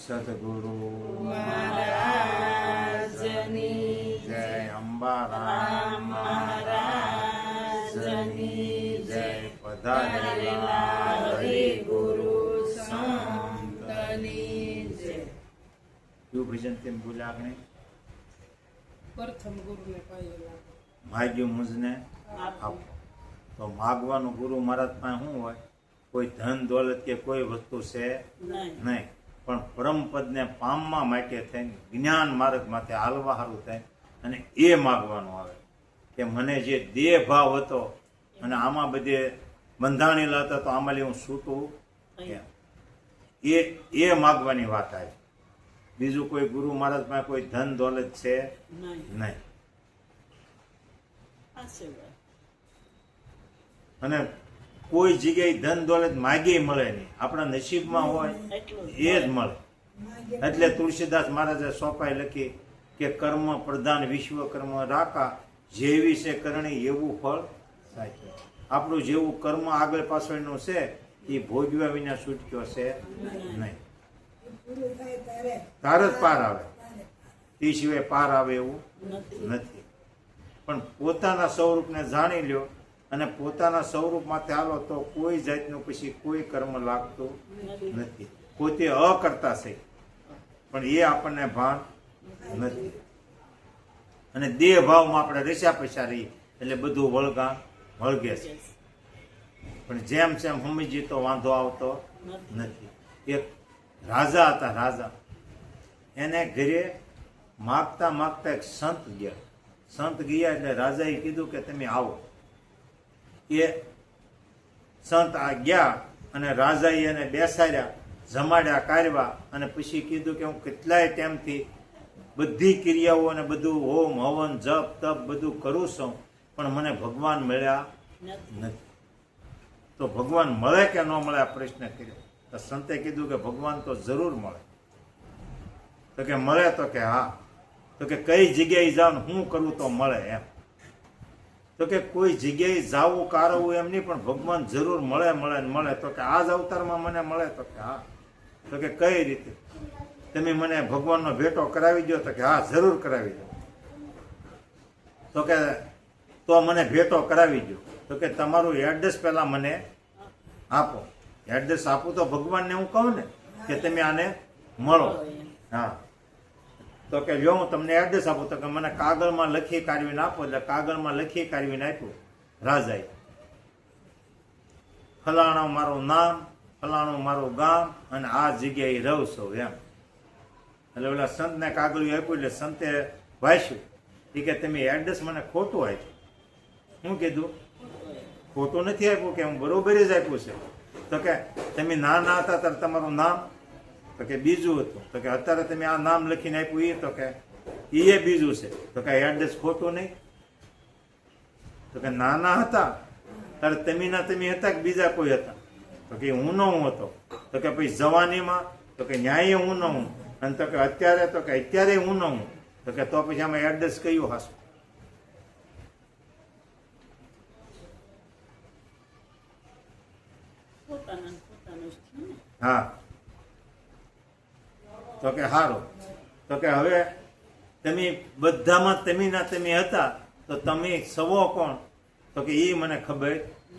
સદગુરુ મહારાજની જય અંબારામ મહારાજની જય પધારેલા હરિગુરુ સંતની જય. કયું ભજન તેમ બોલ્યા આપણે? પ્રથમ ગુરુને પાયેલા માગ્યું મુજને આપો. તો માગવાનું ગુરુ મહારાજ પાસે શું હોય? કોઈ ધન દોલત કે કોઈ વસ્તુ છે નહીં, પણ પરમ પદને પામવા માટે થઈને જ્ઞાન માર્ગ માટે હાલવા સારું થાય અને એ માગવાનું આવે કે મને જે દેહ ભાવ હતો અને આમાં બધે બંધાણેલા હતા તો આમાં હું છૂટું એ માગવાની વાત આવે. બીજું કોઈ ગુરુ મહારાજ પાસે કોઈ ધન દોલત છે નહીં. અને કોઈ જગ્યાએ ધન દોલત માગી મળે નહીં, આપણા નસીબમાં હોય એ જ મળે. એટલે તુલસીદાસ મહારાજે સોંપાઈ લખી કે કર્મ પ્રધાન વિશ્વકર્મ રાકા, જેવી છે કરણી એવું ફળ સાચું. આપણું જેવું કર્મ આગળ પાછળનું છે એ ભોગવ્યા વિના છૂટક્યો છે નહીં. તાર જ પાર આવે, તે સિવાય પાર આવે એવું નથી. પણ પોતાના સ્વરૂપને જાણી લ્યો અને પોતાના સ્વરૂપ માટે હાલો તો કોઈ જાતનું પછી કોઈ કર્મ લાગતું નથી. પોતે અકર્તા છે પણ એ આપણને ભાન નથી. અને દેહ ભાવમાં આપણે રેસા પૈસા રહીએ એટલે બધું વળગે છે. પણ જેમ જેમ સમજીએ તો વાંધો આવતો નથી. એક રાજા હતા, રાજા એને ઘરે માગતા માગતા એક સંત ગયા. સંત ગયા એટલે રાજાએ કીધું કે તમે આવો. એ સંત આ ગયા અને રાજાએ એને બેસાડ્યા, જમાડ્યા, કાઢવા અને પછી કીધું કે હું કેટલાય ટાઈમથી બધી ક્રિયાઓ અને બધું હોમ હવન જપ તપ બધું કરું છું પણ મને ભગવાન મળ્યા નથી. તો ભગવાન મળે કે ન મળે આ પ્રશ્ન કર્યો. તો સંતે કીધું કે ભગવાન તો જરૂર મળે. તો કે મળે? તો કે હા. તો કે કઈ જગ્યાએ જાવ હું કરું તો મળે એમ. તો કે કોઈ જગ્યાએ જાવું કારવું એમ નહીં, પણ ભગવાન જરૂર મળે મળે ને મળે. તો કે આ જ અવતારમાં મને મળે? તો કે હા. તો કે કઈ રીતે? તમે મને ભગવાનનો ભેટો કરાવી દો? તો કે હા જરૂર કરાવી દો. તો કે તો મને ભેટો કરાવી દો. તો કે તમારું એડ્રેસ પહેલા મને આપો. એડ્રેસ આપું તો ભગવાનને હું કહું ને કે તમે આને મળો. હા. તો કે જો હું તમને એડ્રેસ આપું. તો કે મને કાગળમાં લખી કાઢવીને આપો. એટલે કાગળમાં લખી કાઢવીને આપ્યું રાજાએ. ફલાણું મારું નામ, ફલાણું મારું ગામ અને આ જગ્યાએ રહું છું એમ. એટલે ઓલા સંતને કાગળિયું આપ્યું. એટલે સંતે વાંચ્યું કે તમે એડ્રેસ મને ખોટું આપ્યું. શું કીધું? ખોટું નથી આપ્યું, કે હું બરોબર જ આપ્યું છે. તો કે તમે નાના હતા ત્યારે તમારું નામ? તો કે બીજું હતું. તો કે અત્યારે તમે આ નામ લખીને આપ્યું એ? તો કે એ બીજું છે. તો કે એડ્રેસ ખોટું નહીં? તો કે નાના હતા ત્યારે તમે હતા કે બીજા કોઈ હતા? તો કે હું ન હું હતો. તો કે પછી જવાનીમાં? તો કે ન્યાય હું ન હું. અને તો કે અત્યારે? તો કે અત્યારે હું ન હું. તો કે તો પછી આમાં એડ્રેસ કયું હાસું? હા. તો કે સારું. તો કે હવે તમે બધામાં તમે હતા તો તમે સવો કોણ? તો કે એ મને ખબર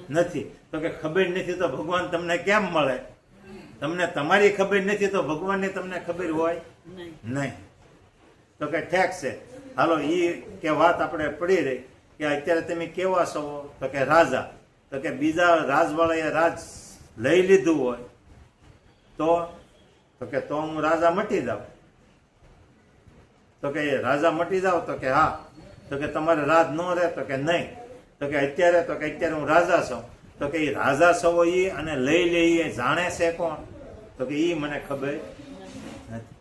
નથી. તો કે ખબર નથી તો ભગવાન તમને કેમ મળે? તમને તમારી ખબર નથી તો ભગવાનની તમને ખબર હોય નહીં. તો કે ઠેક છે, હાલો એ કે વાત આપણે પડી રહી કે અત્યારે તમે કેવા છો? તો કે રાજા. તો કે બીજા રાજવાળાએ રાજ લઈ લીધું હોય તો કે તો હું રાજા મટી જાઉં? તો કે રાજા મટી જાવ? તો કે હા. તો કે તમારે રાજ ન રહે? તો કે નહીં. તો કે અત્યારે? તો કે અત્યારે હું રાજા છું. તો કે એ રાજા છો એ અને લઈ લે એ જાણે છે કોણ? તો કે એ મને ખબર નથી.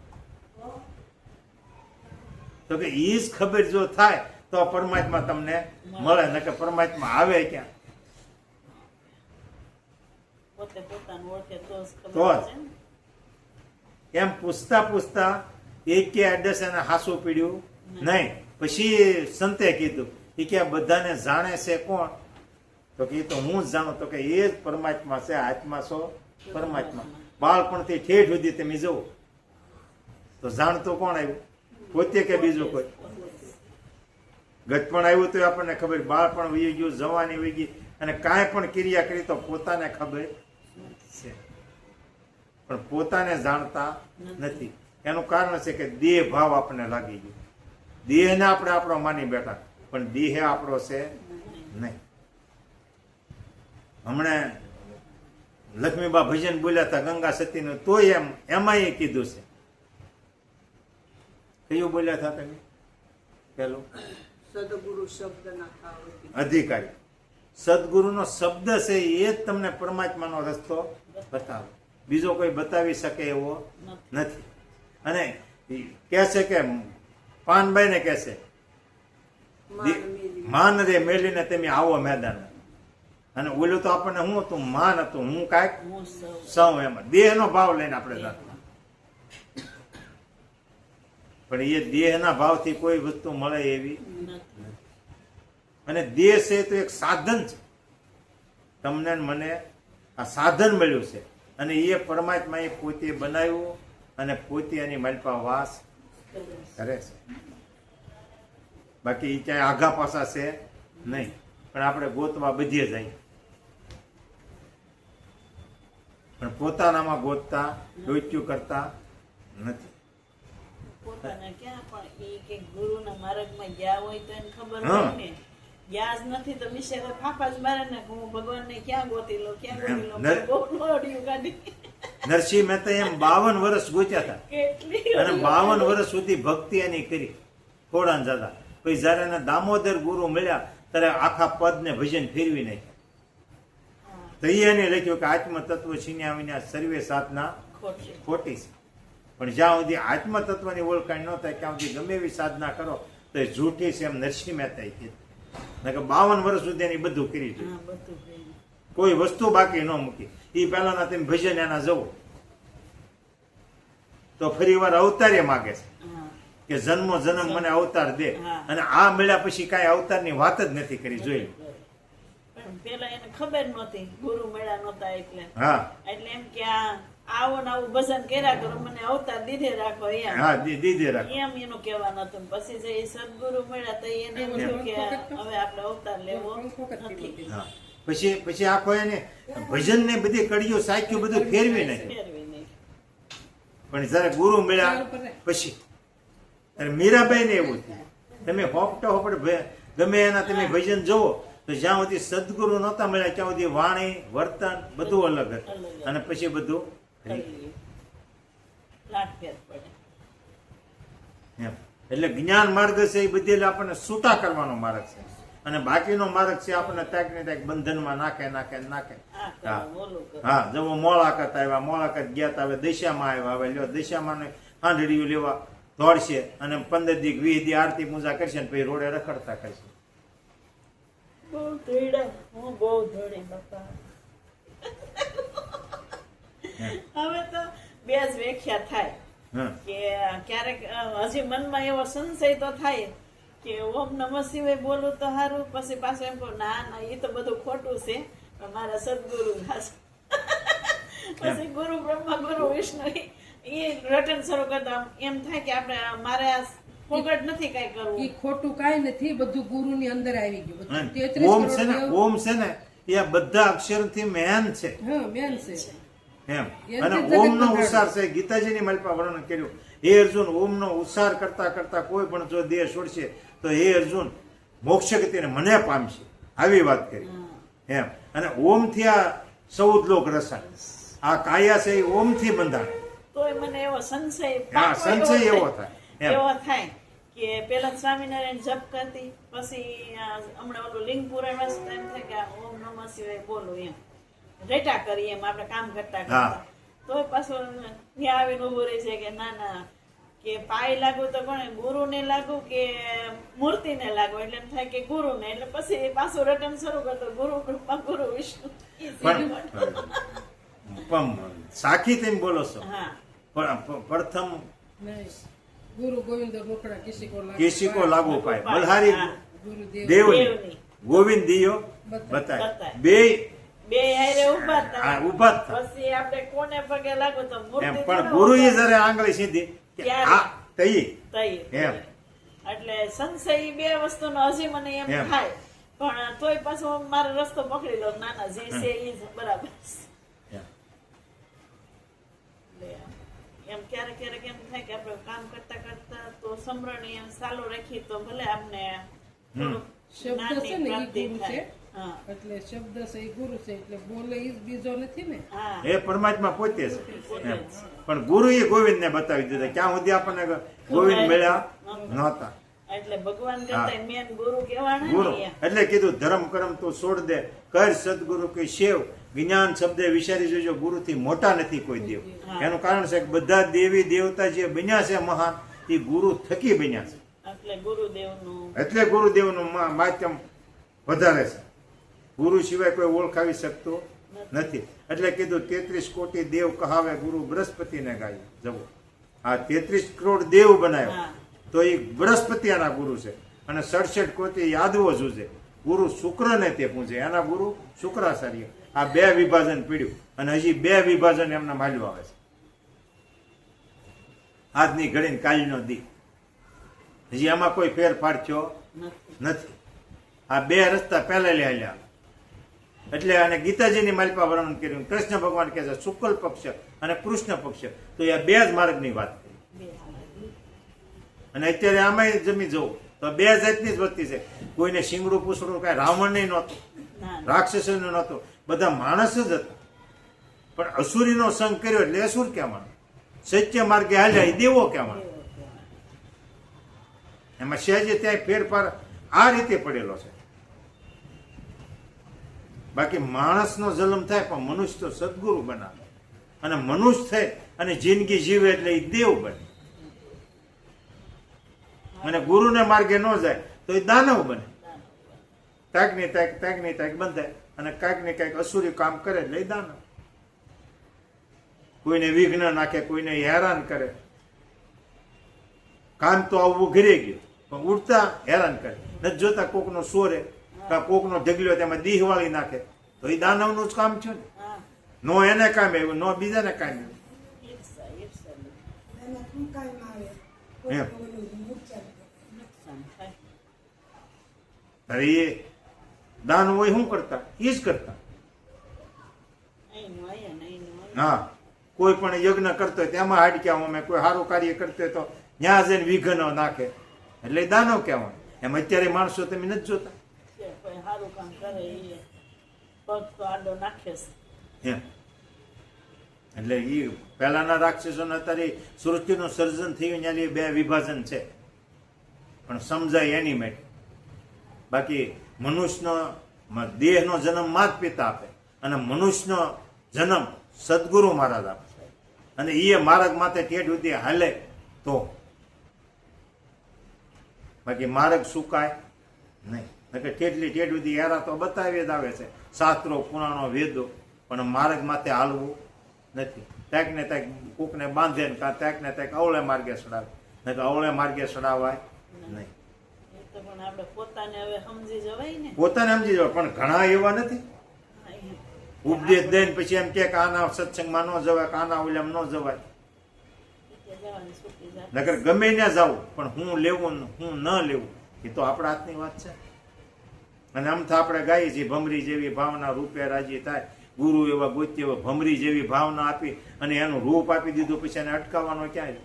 તો કે એ જ ખબર જો થાય તો પરમાત્મા તમને મળે, ને કે પરમાત્મા આવે ક્યાં? તો જ એમ પૂછતા પૂછતા એક એડ્રેસ એને હાસું પીડ્યું નહીં. પછી સંતે કીધું કે બધાને જાણે છે કોણ? તો કે એ તો હું જ જાણું. તો કે એ જ પરમાત્મા છે. આત્મા છો પરમાત્મા. બાળપણથી ઠેઠ સુધી તમે જુઓ તો જાણતો કોણ આવ્યું? પોતે કે બીજું કોઈ? ગજપણ આવ્યું તો આપણને ખબર, બાળપણ વહી ગયું, જવાની વહી ગઈ, અને કાંઈ પણ ક્રિયા કરી તો પોતાને ખબર છે, પણ પોતાને જાણતા નથી. એનું કારણ છે કે દેહ ભાવ આપણને લાગી ગયો. દેહને આપણે આપણો માની બેઠા, પણ દેહ આપણો છે નહીં. હમણાં લક્ષ્મીબા ભજન બોલ્યા હતા ગંગા સતીનું, તોય એમાં એ કીધું છે. કયું બોલ્યા હતા તમે? પેલું સદગુરુ શબ્દ ના ખાવ અધિકારી. સદગુરુનો શબ્દ છે એ જ તમને પરમાત્માનો રસ્તો બતાવે, બીજો કોઈ બતાવી શકે એવો નથી. અને કહે છે કે પાનભાઈ ને કહે છે, માન રે મેલીને તમે આવો મેદાન. અને ઓલું તો આપણને શું હતું? માન હતું, હું કાંઈક સૌ. એમાં દેહનો ભાવ લઈને આપણે જાતા, પણ એ દેહના ભાવથી કોઈ વસ્તુ મળે એવી નથી. અને દેહ છે તો એક સાધન છે. તમને ને મને આ સાધન મળ્યું છે, અને એ પરમાત્માએ પોતે બનાવ્યું અને પોતે એની માલપા વાસ કરે છે. બાકી એ ક્યાંય આઘા પાછા છે નહીં, પણ આપણે ગોતવા બધીએ જાય, પણ પોતાનામાં ગોતતા ડોચ્યું કરતા નથી. પોતાને ક્યાં પણ ઈ કે ગુરુના માર્ગમાં ગયા હોય તો એને ખબર હોય ને. ગયા જ નથી તો બિચારો ફાફા જ મારે ને, હું ભગવાનને ક્યાં ગોતી લો, ક્યાં ગોતી લો, બહુ લોડિયું કાઢી. નરસિંહ મહેતા એમ 52 વર્ષ ગોત્યા હતા, કેટલી અને 52 વર્ષ સુધી ભક્તિ એની કરી થોડા જતા. પછી જયારે એને દામોદર ગુરુ મળ્યા ત્યારે આખા પદ ને ભજન ફેરવી નાખ્યા. તો એને લખ્યું કે આત્મ તત્વ છીન્યા વિના સર્વે સાધના ખોટી છે. પણ જ્યાં સુધી આત્મ તત્વની ઓળખાણ ન થાય ત્યાં સુધી ગમે એવી સાધના કરો તો એ જૂઠી છે, એમ નરસિંહ મહેતાએ કીધું. કે 52 વર્ષ સુધી એની બધું કરી દીધું, કોઈ વસ્તુ બાકી ન મૂકી. એ પહેલાના તમે ભજન એના જવો તો ફરી વાર અવતારે માગે છે કે જન્મો જન્મ મને અવતાર દે, અને આ મળ્યા પછી કઈ અવતારની વાત જ નથી કરી. જોઈ પણ પેલા એને ખબર નહોતી, ગુરુ મળ્યા નહોતા એટલે. હા, એટલે એમ કે આવો ને આવું ભજન કર્યા કરો, મને અવતાર દીધે રાખો એમ. હા, દીધે રાખો એમ એનું કહેવાનું હતું. પછી જે સદગુરુ મળ્યા તો એને એમ થયું કે હવે આપણે અવતાર લેવો નથી. હા, પછી આખો એને ભજન ને બધી કડીઓ સાખ્યું બધું ફેરવી નાખ્યું. ફેરવી નહીં. પણ જયારે ગુરુ મળ્યા પછી અને મીરાબાઈ ને એવું થયું. તમે હોપટો હોપટ ગમે એના તમે ભજન જોવો તો જ્યાં સુધી સદગુરુ નહોતા મળ્યા ત્યાં સુધી વાણી વર્તન બધું અલગ હતું, અને પછી બધું લાટફેર પડે. એમ. એટલે જ્ઞાન માર્ગ છે એ બધી આપણને છૂટા કરવાનો માર્ગ છે, અને બાકીનો માર્ગ છે આપણને તાક ને તાક બંધનમાં નાખે. આ કરો, ઓલું કરો. હા, જવો મોળાકત આવ્યા, મોળાકત ગયા તા, હવે દશામાં આવ્યા, હવે લ્યો દશામાં હાંડડીયું લેવા દોડશે, અને 15 દી 20 દી આરતી પૂજા કરશે, ને પછી રોડે રખડતા કરશે. બહુ ધોઈડા, હું બહુ ધોડી બાપા. હવે તો બે જ વ્યાખ્યા થાય હા, કે ક્યારેક હજી મનમાં એવો સંશય તો થાય કે ઓમ નમઃ શિવાય બોલું તો સારું, પછી પાછું એમ કહું ના એ તો બધું ખોટું છે, પણ મારા સદગુરુ થશે. પછી ગુરુ બ્રહ્મા ગુરુ વિષ્ણુ એ રટન શરૂ કરતા એમ થાય કે આપણે મારે આ ફોગટ નથી કઈ કરવું. ઈ ખોટું કાંઈ નથી, બધું ગુરુની અંદર આવી ગયું. બધું 33 ઓમ છે કરોડ ને, દેવ- ઓમ છે ને એ આ બધા અક્ષરથી મેન છે. હા, મેન છે. એમ. એનાથી અને જગત ઓમનો બંધાણું. ઉચ્ચાર છે, ગીતાજીની માલપા વર્ણન કર્યું. હે અર્જુન, ઓમનો ઉચ્ચાર કરતા કરતા કોઈ પણ જો દેહ છોડશે તો હે અર્જુન મોક્ષ ગતિને મને પામશે, આવી વાત કરી. એમ. અને ઓમ થી આ 14 લોક રસાય, આ કાયા છે એ ઓમ થી બંધાણ. તોય મને એવો સંશય હા, પાકો સંશય એવો થાય. એમ. એવો થાય કે પેલા સ્વામિનારાયણ જપ કરતી, પછી હમણાં ઓલું લિંગ પુરાણ વાંચતા એમ થાય કે આ ઓમ નમઃ શિવાય બોલું એમ રેટા કરી, એમ આપણે કામ કરતા કરતા તો પાછું ત્યાં આવીને ઉભું રહી છે કે ના ના, કે પાય લાગુ તો કોને, ગુરુને લાગુ કે મૂર્તિને લાગુ, એટલે એમ થાય કે ગુરુને. એટલે પછી પાછું રટન શરૂ કરતો ગુરુ બ્રહ્મા ગુરુ વિષ્ણુ. પણ સાખી તેમ બોલો છો, હા, પણ પ્રથમ નહીં. ગુરુ ગોવિંદ રોકડા કિસી કો લાગુ પાય, બલહારી ગુરુદેવ દેવની દેવની. ગોવિંદ દિયો બતાય. બતાય. બે હારે ઉભા હા, હતા. ઉભા જ થાય. પછી આપણે કોને પગે લાગો તો એમ. મૂર્તિ પણ થોડા ગુરુએ ઉભા. જયારે આંગળી સીધી કે ત્યારે આ તઈ તઈ એમ. એટલે સંશય ઈ બે વસ્તુનો હજી મને એમ એમ. થાય પણ તોય પાછો મારો રસ્તો પકડી લો ના ના જે છે એ જ બરાબર છે. એમ. એટલે એમ ક્યારેક ક્યારેક એમ થાય કે આપણે કામ કરતા કરતા તો સમરણ એમ ચાલુ રાખી તો ભલે આપને થોડુંક શબ્દ છે ને એ જ્ઞાનની પ્રાપ્તિ ગુરુ થાય. છે. હા એટલે શબ્દ છે એ ગુરુ છે એટલે બોલે ઈ જ બીજો નથી ને. હા એ પરમાત્મા પોતે છે પોતે એમ. જ છે. પણ ગુરુ એ ગોવિંદ ને બતાવી દીધા ક્યાં સુધી આપણને ગોવિંદ મળ્યા નહોતા. એટલે ભગવાન કરતા મેન ગુરુ કહેવાના ગુરુ ને એમ. એટલે કીધું ધર્મ કરમ તું છોડ દે કર સદગુરુ કે શેવ જ્ઞાન શબ્દે વિચારી જોજો ગુરુથી મોટા નથી કોઈ દેવ. હા. એનું કારણ છે કે બધા દેવી દેવતા જે બન્યા છે મહાન એ ગુરુ થકી બન્યા છે. એટલે ગુરુદેવનું એટલે ગુરુદેવનું માધ્યમ વધારે છે. ગુરુ સિવાય કોઈ ઓળખાવી શકતો નથી. એટલે કીધું 33 કોટી દેવ કહાવે ગુરુ બૃહસ્પતિને ગાય જવો. આ 33 કરોડ દેવ બનાવ્યો હા. તો એ બૃહસ્પતિના ગુરુ છે. અને 67 કોટી યાદવો જુજે ગુરુ શુક્રને તે પૂજે એના ગુરુ શુક્રાચાર્ય. આ બે વિભાજન પીડ્યું અને હજી બે વિભાજન એમના માલ્યું આવે છે. આજની ઘડીને કાલનો દી હજી આમાં કોઈ ફેરફાર થયો નથી. નથી. આ બે રસ્તા પહેલા લેલ્યા. એટલે આને ગીતાજીની માલિપા વર્ણન કર્યું. કૃષ્ણ ભગવાન કહે છે શુક્લ પક્ષ અને કૃષ્ણ પક્ષ તો એ બે જ માર્ગની વાત કરી. બે હાલ. અને અત્યારે આમાં જમી જવું તો બે જાતની જ વસ્તી છે. કોઈને શિંગડું પૂછડું કઈ રાવણ નહીં નહોતું, ના ના. રાક્ષસોનું નહોતું, બધા માણસ જ હતા. પણ અસુરીનો સંગ કર્યો એટલે અસુર કહેવાનું. સત્ય માર્ગે હાલ્યા એ દેવો કહેવાનું. એમાં સહેજે ત્યાં ફેરફાર આ રીતે પડેલો છે. બાકી માણસનો જન્મ થાય પણ મનુષ્ય તો સદગુરુ બનાવે અને મનુષ્ય થાય અને જિંદગી જીવે એટલે એ દેવ બને. અને ગુરુને માર્ગે ન જાય તો એ દાનવ બને. તાકની તાક બંધાય અને કાંઈક ને કાંઈક અસુરી કામ કરે એટલે એ દાનવ. કોઈને વિઘ્ન નાખે, કોઈને હેરાન કરે. કામ તો આવવું ઘરે ગયું પણ ઉડતા હેરાન કરે. નથી જોતા કોકનો સોરે કા કોકનો ઢગલ્યો તેમાં દીહ વાળી નાખે તો એ દાનવનું જ કામ છે ને. હા. નો એને કામ આવ્યું નો બીજાને કામ આવ્યું. ઈર્ષા, ઈર્ષા. એમ નુકસાન થાય. અરે એ દાન હોય શું કરતા એ જ કરતા. અહીંનું અહીંયા ને અહીંનું અહીંયા. હા, કોઈ પણ યજ્ઞ કરતો હોય તેમાં હાડક્યા અમે કોઈ સારું કાર્ય કરતો હોય તો ત્યાં જઈને વિઘ્ન નાખે એટલે એ દાનવ કહેવાય. એમ અત્યારે માણસો તમે નથી જોતા કે કોઈ સારું કામ કરે એ પગ તો આડો નાખે છે. એમ. એટલે એ પહેલાના રાક્ષસોને અત્યારે સૃષ્ટિનું સર્જન થયું ત્યાં બે વિભાજન છે પણ સમજાય એની માટે. બાકી મનુષ્યનો દેહનો જન્મ માત પિતા આપે અને મનુષ્યનો જન્મ સદગુરુ મહારાજ આપે અને એ માર્ગ માથે ટેઢ સુધી હાલે તો. બાકી માર્ગ સુકાય નહીં. કેટલી ટેઢ સુધી હેરા તો બતાવી જ આવે છે શાસ્ત્રો પુરાણો વેદો પણ માર્ગ માથે હાલવું નથી. ત્યાંક ને ત્યાંક કોકને બાંધે ને ત્યાંક ને ત્યાંક અવળે માર્ગે ચડાવે નહીં તો અવળે માર્ગે ચડાવાય નહીં. એ તો પણ આપણે પોતાને હવે સમજી જવાય ને. પોતાને સમજી જવાય પણ ઘણા એવા નથી. હા, એ. ઉપદેશ દઈને પછી એમ કે આના સત્સંગમાં ન જવાય કે આના ઓલામ ન જવાય. એટલે જવાની છૂટી જાય. નકર ગમે ત્યાં જાવું પણ હું લેવું ને હું ન લેવું એ તો આપણા હાથની વાત છે. અને આમ તો આપણે ગાઈએ છીએ ભમરી જેવી ભાવના રૂપે રાજી થાય. ગુરુ એવા ગોત્ય એવા ભમરી જેવી ભાવના આપી અને એનું રૂપ આપી દીધું પછી એને અટકાવવાનો ક્યાં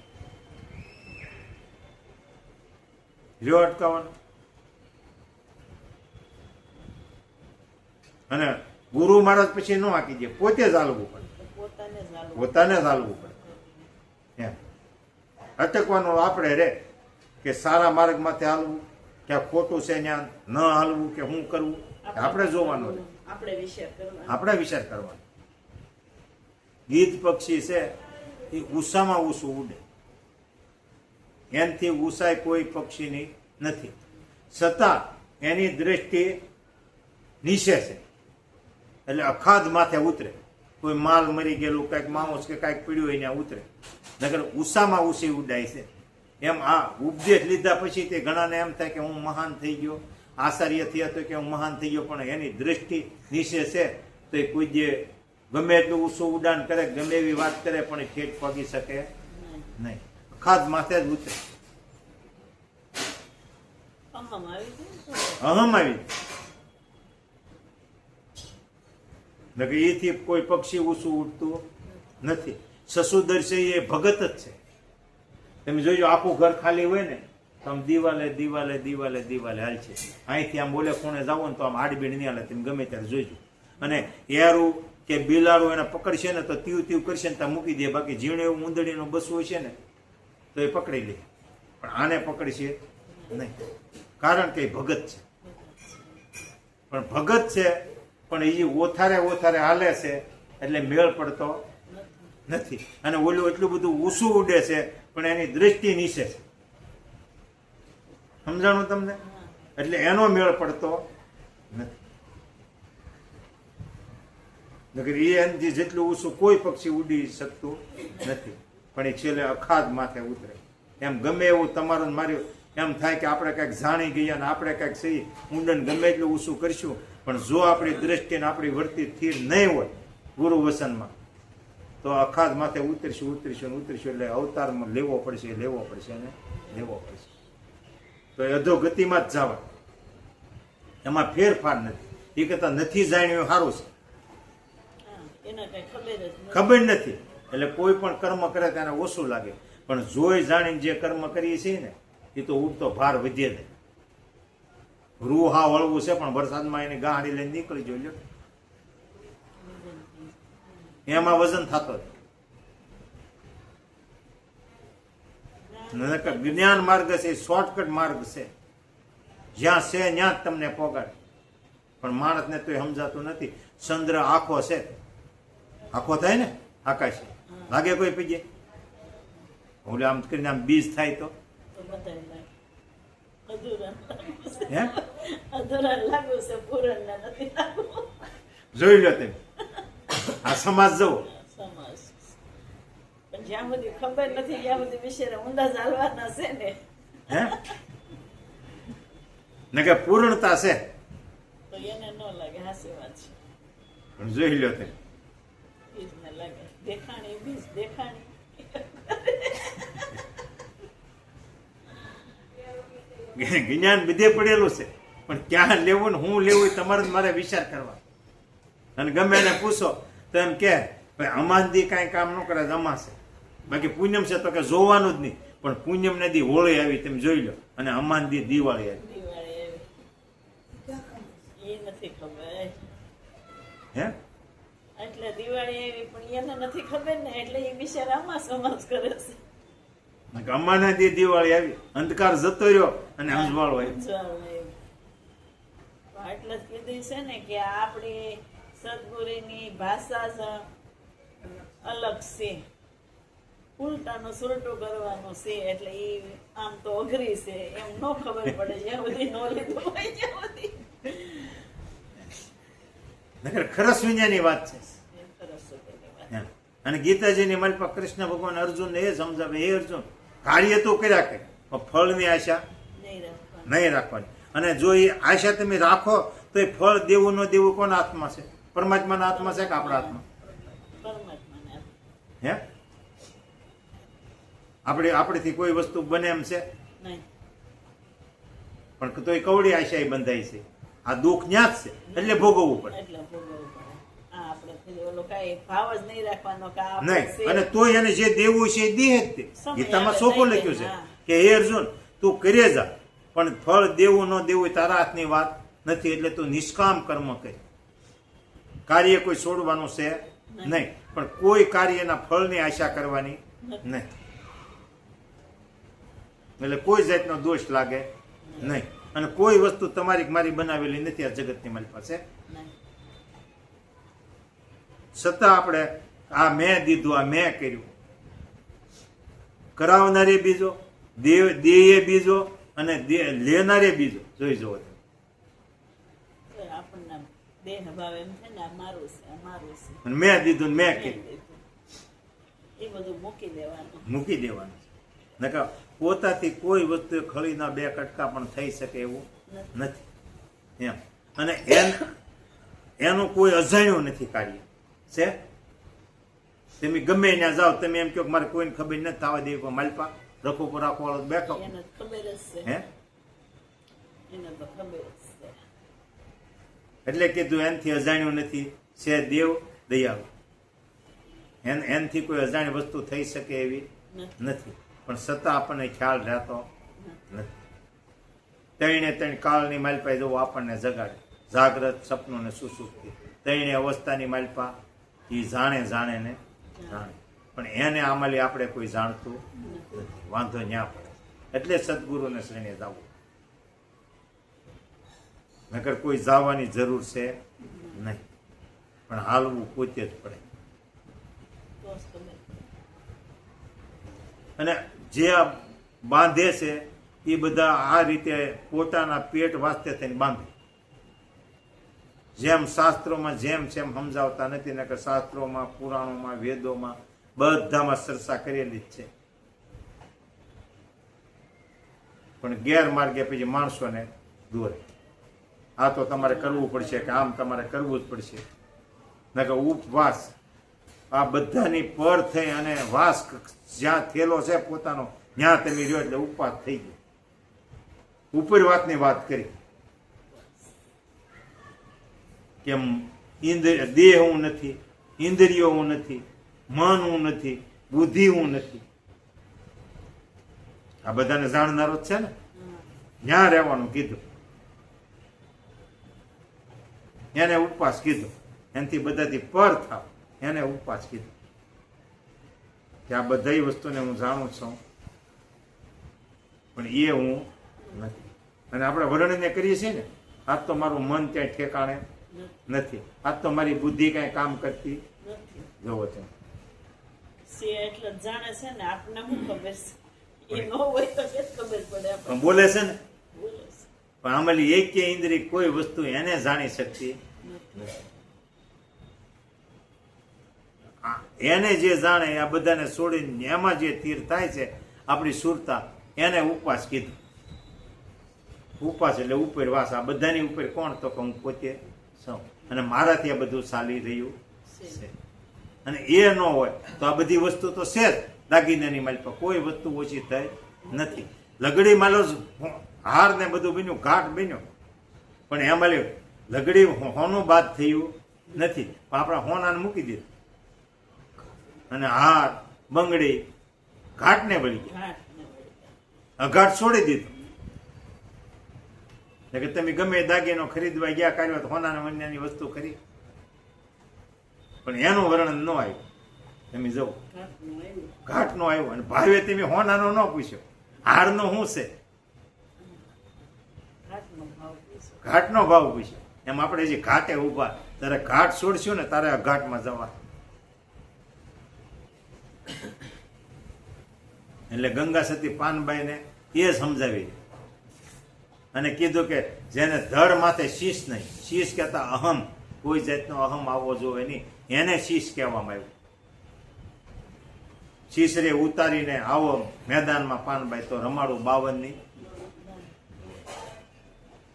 રહ્યો અટકાવવાનો. અને ગુરુ મહારાજ પછી ન આકી દે પોતે જ હાલવું પડે. પોતાને જ હાલવું. પોતાને જ હાલવું પડે. એમ અટકવાનું આપણે રે કે સારા માર્ગમાંથી હાલવું કે ખોટું છે ત્યાં ન હાલવું કે શું કરવું આપણે જોવાનું રે. આપણે વિચાર કરવાનો. આપણે વિચાર કરવાનો. ગીધ પક્ષી છે એ ઉષામાં ઉષું ઉડે એનથી ઉષાય કોઈ પક્ષીની નથી છતાં એની દ્રષ્ટિ નીચે છે એટલે અખાધ માથે ઉતરે. કોઈ માલ મરી ગયેલું કાંઈક માઉસ કે કાંઈક પીડ્યું હોય ત્યાં ઉતરે. નગર ઉષામાં ઉષી ઉડાય છે. એમ આ ઉપદેશ લીધા પછી તે ઘણાને એમ થાય કે હું મહાન થઈ ગયો, આચાર્ય થયા તો કે હું મહાન થઈ ગયો, પણ એની દ્રષ્ટિ નીચે છે તો એ કોઈ જે ગમે એટલું ઊંચું ઉડાન કરે ગમે એવી વાત કરે પણ એ ઠેઠ પગી શકે નહીં. અખાધ માથે જ ઉતરે. અહમ આવી ગયું. અહમ આવી નકર એથી કોઈ પક્ષી ઊંચું ઉડતું નથી. સસુદર છે એ ભગત જ છે. તમે જોજો આખું ઘર ખાલી હોય ને તો આમ દિવાલે દિવાલે દિવાલે દિવાલે હાલ છે. અહીંથી આમ બોલે ખૂણે જાવ ને તો આમ આડબીડ નહીં હાલે. તમે ગમે ત્યારે જોઈજો. અને એરું કે બિલાડું એને પકડશે ને તો તીવ તીવ કરશે ને ત્યાં મૂકી દે. બાકી ઝીણું એવું ઉંદડીનું બસવું છે ને તો એ પકડી લે, પણ આને પકડશે નહીં, કારણ કે એ ભગત છે. પણ ભગત છે પણ એ ઓથારે ઓથારે હાલે છે એટલે મેળ પડતો નથી. અને ઓલું એટલું બધું ઊંચું ઉડે છે પણ એની દ્રષ્ટિ નીચે છે. સમજાણું તમને? એટલે એનો મેળ પડતો નથી. નકર એ એનાથી જેટલું ઊંચું કોઈ પક્ષી ઉડી શકતું નથી. પણ એ છેલ્લે અખાધ માથે ઉતરે. એમ ગમે એવું તમારું ને માર્યું એમ થાય કે આપણે કંઈક જાણી ગયા ને આપણે કંઈક સહી ઊંડન ગમે એટલું ઊંચું કરશું, પણ જો આપણી દ્રષ્ટિ ને આપણી વર્તી સ્થિર નહીં હોય ગુરુ વસનમાં તો અખાધ માથે ઉતરશું ઉતરશું ઉતરશું એટલે અવતારમાં લેવો પડશે અને લેવો પડશે. તો એ અધોગતિમાં જ જવા, એમાં ફેરફાર નથી. એ કરતા નથી જાણ્યું સારું છે. એને કઈ ખબર જ નથી. ખબર નથી એટલે કોઈ પણ કર્મ કરે તેને ઓછું લાગે, પણ જોઈ જાણીને જે કર્મ કરીએ છીએ ને એ તો ઉડતો ભાર વધે છે. રૂ હા વળવું છે પણ વરસાદમાં એની ગાડી લઈને નીકળી જોઈ એમાં વજન થતો જ્ઞાન માર્ગ છે, શોર્ટકટ માર્ગ છે. જ્યાં છે ત્યાં જ તમને પોગાડે. પણ માણસને તો એ સમજાતું નથી. ચંદ્ર આખો છે, આખો થાય ને આકાશ લાગે કોઈ પીજે ઓલે આમ કરીને આમ બીજ થાય તો બધાય લાગે. અધૂરા લાગુ છે. હે અધૂરા લાગુ છે, પૂરણ નથી લાગુ. જોઈ લો તમે આ સમાજ જવો. સમાજ પણ જ્યાં સુધી ખબર નથી ત્યાં સુધી વિશે ઊંધા ચાલવાના છે ને. હે ને કે પૂર્ણતા છે તો એને ન લાગે. હાસી વાત છે. પણ જોઈ લો તમે બીજ ને લાગે દેખાણી બીજ દેખાણી. જ્ઞાન બધે પડેલું છે પણ ક્યાં લેવું ને હું લેવું એ તમારે મારે વિચાર કરવા. અને ગમે એને પૂછો તો એમ કે ભાઈ અમાનથી કાંઈ કામ ન કરે અમાશે. બાકી પૂનમ છે તો કે જોવાનું જ નહીં. પણ પૂનમ ને દી હોળી આવી તમે જોઈ લો અને અમાન દી દિવાળી આવી. દિવાળી આવી એ નથી ખબર. હે એટલે દિવાળી આવી પણ એને નથી ખબર ને એટલે એ બિચારામાં સમાજ કરે છે. અમાના દી દિવાળી આવી, અંધકાર જતો રહ્યો અને અંજવાળો આવી. એટલે જ કીધું છે ને કે આપણી સદગુરુની ભાષા જ અલગ છે. ઉલટાનું સુલટું કરવાનું છે એટલે એ આમ તો અઘરી છે. એમ ન ખબર પડે જ્યાં બધી નો લીધું હોય ત્યાં બધી. નકર ખરસ વિજ્ઞાની વાત છે. એમ સરસ છે તેની વાત. એમ. અને ગીતાજીની મારી પાસે કૃષ્ણ ભગવાન અર્જુન એ સમજાવે, એ અર્જુન કાર્ય તો કર્યા કરે પણ ફળની આશા નહીં રાખવાનું. નહીં રાખવાની. અને જો એ આશા તમે રાખો તો એ ફળ દેવું ન દેવું કોના હાથમાં છે? પરમાત્માના હાથમાં છે કે આપણા હાથમાં? પરમાત્માને આપે. હે આપણેથી કોઈ વસ્તુ બને એમ છે? નહીં. પણ તો એ કવડી આશા એ બંધાઈ છે. આ દુઃખ ન્યા જ છે એટલે ભોગવવું પડે. એટલે ભોગવવું પડે. આ આપણે પેલી ઓલો કાંઈ ભાવ જ નહીં રાખવાનો કે આ નહીં. આપણે અને તોય એને જે દેવું છે એ દે જ તે. સમય ગીતામાં આવે સોપો દઈ દે. લખ્યું છે હા. કે હે અર્જુન તું કરે જા પણ ફળ દેવું ન દેવું એ તારા હાથની વાત નથી. એટલે તું નિષ્કામ કર્મ કર. કાર્ય કોઈ છોડવાનું છે નહીં, પણ કોઈ કાર્યના ફળની આશા કરવાની નહીં. એટલે કોઈ જાતનો દોષ લાગે નહીં. અને કોઈ વસ્તુ તમારી કે મારી બનાવેલી નથી આ જગતની મારી પાસે. નહીં. છતાં આપણે આ મેં દીધું, આ મેં કર્યું. કરાવનારે બીજો, દેય બીજો અને લેનારે બીજો. જોઈ જવો તમે. તો આપણને દેહ ભાવ એમ છે ને આ મારું છે આ મારું છે. અને મેં દીધું ને મેં કર્યું એ બધું મૂકી દેવાનું. મૂકી દેવાનું છે. નકર પોતાથી કોઈ વસ્તુ ખળીના બે કટકા પણ થઈ શકે એવું નથી એમ. અને એનું કોઈ અજાણ્યું નથી કાર્ય છે. તમે ગમે ત્યાં જાઓ તમે એમ કહો કે મારે કોઈને ખબર નથી થવા દેવી પણ માલપા રખો પર રાખવા વાળો બેઠો એને તો ખબર જ છે હે એને તો ખબર જ છે એટલે કીધું એનથી અજાણ્યું નથી છે દેવ દયાળુ એનથી કોઈ અજાણી વસ્તુ થઈ શકે એવી નથી પણ છતાં આપણને ખ્યાલ રહેતો નથી ત્રણે ત્રણ કાળની માલપા જવું આપણને જગાડે જાગ્રત સપનું ને સુસુપ્તિ ત્રણે અવસ્થાની માલપા એ જાણે ને જાણે પણ એને આમાલી આપણે કોઈ જાણતું નથી વાંધો ન્યા પડે એટલે સદગુરુને શ્રેણી જવું નકર કોઈ જવાની જરૂર છે નહીં પણ હાલવું પોતે જ પડે તો જ ખબર અને જે આ બાંધે છે એ બધા આ રીતે પોતાના પેટ વાસ્તે થઈને બાંધે જેમ શાસ્ત્રોમાં જેમ સમજાવતા નથી નકર શાસ્ત્રોમાં પુરાણોમાં વેદોમાં બધામાં ચર્ચા કરેલી જ છે પણ ગેરમાર્ગે પછી માણસોને દોરે આ તો તમારે કરવું પડશે કે આમ તમારે કરવું જ પડશે નકર ઉપવાસ આ બધાની પર થઈ અને વાસ જ્યાં થયેલો છે પોતાનો ત્યાં તમે રહ્યો એટલે ઉપવાસ થઈ ગયો ઉપર વાતની વાત કરી કે દેહ હું નથી ઇન્દ્રિયો હું નથી મન હું નથી બુદ્ધિ હું નથી આ બધાને જાણનારો જ છે ને ત્યાં રહેવાનું કીધું એને ઉપવાસ કીધો એનાથી બધાથી પર થાવ એને ઉપવાસ કીધો કે આ બધી વસ્તુને હું જાણું છું પણ એ હું નથી અને આપણે વર્ણને કરીએ છીએ ને આજ તો મારું મન ત્યાં ઠેકાણે નથી આજ તો મારી બુદ્ધિ કાંઈ કામ કરતી નથી જોવો છે છે એટલે જ જાણે છે ને આપણને શું ખબર છે એ ન હોય તો કે ખબર પડે આપણને પણ બોલે છે ને બોલે છે પણ આમાંની એક ઇન્દ્રિય કોઈ વસ્તુ એને જાણી શકતી નથી એને જે જાણે આ બધાને છોડીને એમાં જે તીર થાય છે આપણી સુરતા એને ઉપવાસ કીધું ઉપવાસ એટલે ઉપર વાસ આ બધાની ઉપર કોણ તો કે હું પોતે છું અને મારાથી આ બધું ચાલી રહ્યું છે અને એ ન હોય તો આ બધી વસ્તુ તો છે જ દાગીનાની માલ પર કોઈ વસ્તુ ઓછી થઈ નથી લગડી માલો હાર ને બધું બન્યું ઘાટ બન્યો પણ એમાં લગડી હોનું બાદ થયું નથી પણ આપણા હોનાને મૂકી દીધું અને હાર બંગડી ઘાટને વળી ગયા ઘાટ ને વળી અઘાટ છોડી દીધો એટલે કે તમે ગમે દાગીનો ખરીદવા ગયા કર્યો તો હોનાના વન્યાની વસ્તુ ખરી પણ એનું વર્ણન ન આવ્યું તમે જવું ઘાટનું આવ્યું ઘાટ નો આવ્યો અને ભાવે તમે હોનાનો ન પૂછ્યો હારનો શું છે ઘાટનો ભાવ પૂછો ઘાટનો ભાવ પૂછ્યો એમ આપણે જે ઘાટે ઊભા તારે ઘાટ છોડશું ને તારે ઘાટમાં જવા એટલે ગંગા સતી પાનબાઈને એ સમજાવી અને કીધું કે જેને ધડ માથે શીશ નહીં શીશ કહેતા અહમ કોઈ જાતનો અહમ આવવો જોઈએ નહીં એને શીશ કહેવામાં આવ્યું શીશરે ઉતારીને આવો મેદાનમાં પાનબાઈ તો રમાડું 52ની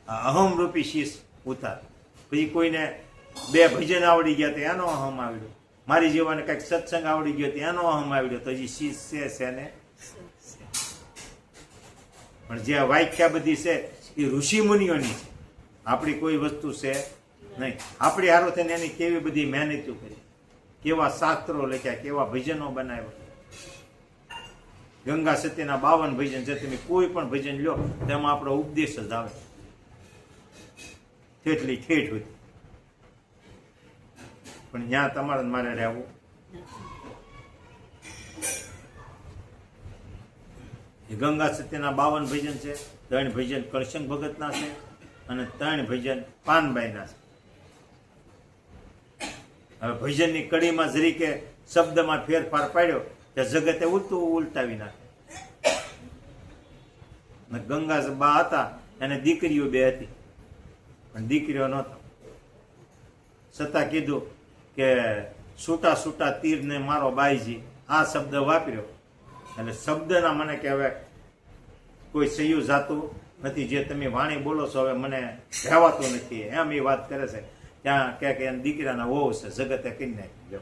અહમ રૂપી શીશ ઉતાર પછી કોઈને 2 ભજન આવડી ગયા તો એનો અહમ આવ્યો મારી જેવાને કંઈક સત્સંગ આવડી ગયો તો એનો અહમ આવ્યો તો હજી શીશ છે ને પણ જે વ્યાખ્યા બધી છે એ ઋષિ મુનિઓની છે આપણી કોઈ વસ્તુ છે નહીં આપણી હારો થઈને એની કેવી બધી મહેનતો કરી કેવા શાસ્ત્રો લખ્યા કેવા ભજનો બનાવ્યા ગંગા સતીના 52 ભજન છે તમે કોઈ પણ ભજન લો તેમાં આપણો ઉપદેશ જ આવે તેટલી ઠેઠ હોય પણ ત્યાં તમારે મારે રહેવું એ ગંગા સતીના 52 ભજન છે 3 ભજન કરશન ભગતના છે અને 3 ભજન પાનબાઈના છે હવે ભજનની કડીમાં જરીકે શબ્દમાં ફેરફાર પાડ્યો તે જગતે ઉલટાવી નાખે ગંગા બા હતા એને દીકરીઓ 2 હતી પણ દીકરીઓ નહોતા છતાં કીધું કે છૂટા છૂટા તીરને મારો બાઈજી આ શબ્દ વાપર્યો એટલે શબ્દના મને કે હવે કોઈ સહયું જાતું નથી જે તમે વાણી બોલો છો હવે મને કહેવાતું નથી એમ એ વાત કરે છે ત્યાં કે એના દીકરાના વહુ છે જગતે કરી નાખી